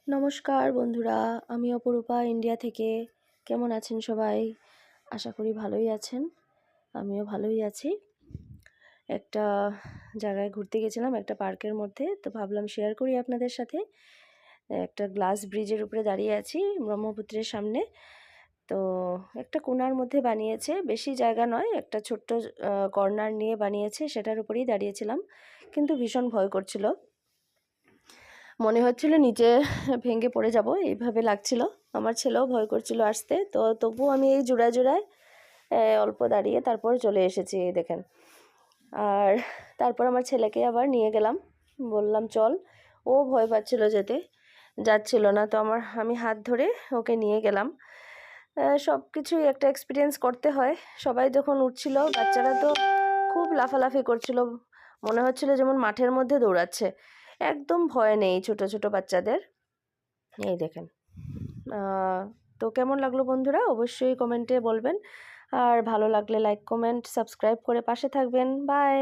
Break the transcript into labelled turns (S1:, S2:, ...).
S1: নমস্কার বন্ধুরা, আমি অপরূপা ইন্ডিয়া থেকে। কেমন আছেন সবাই? আশা করি ভালোই আছেন। আমিও ভালোই আছি। একটা জায়গায় ঘুরতে গেছিলাম, একটা পার্কের মধ্যে। তো ভাবলাম শেয়ার করি আপনাদের সাথে। একটা গ্লাস ব্রিজের উপরে দাঁড়িয়ে আছি ব্রহ্মপুত্রের সামনে। তো একটা কোণার মধ্যে বানিয়েছে, বেশি জায়গা নয়, একটা ছোট্ট কর্নার নিয়ে বানিয়েছে, সেটার উপরেই দাঁড়িয়েছিলাম। কিন্তু ভীষণ ভয় করছিল, মনে হচ্ছিল নিচে ভেঙে পড়ে যাব এইভাবে লাগছিল। আমার ছেলেও ভয় করছিল আসতে, তো তবুও আমি এই জোড়ায় জোড়ায় অল্প দাঁড়িয়ে তারপর চলে এসেছি, এই দেখেন। আর তারপর আমার ছেলেকে আবার নিয়ে গেলাম, বললাম চল। ও ভয় পাচ্ছিল, যেতে যাচ্ছিল না, তো আমি হাত ধরে ওকে নিয়ে গেলাম। সব কিছুই একটা এক্সপিরিয়েন্স করতে হয়। সবাই যখন উঠছিল, বাচ্চারা তো খুব লাফালাফি করছিল, মনে হচ্ছিল যেমন মাঠের মধ্যে দৌড়াচ্ছে। একদম ভয় নেই ছোট ছোট বাচ্চাদের। এই দেখেন। তো কেমন লাগলো বন্ধুরা, অবশ্যই কমেন্টে বলবেন। আর ভালো লাগলে লাইক, কমেন্ট, সাবস্ক্রাইব করে পাশে থাকবেন। বাই।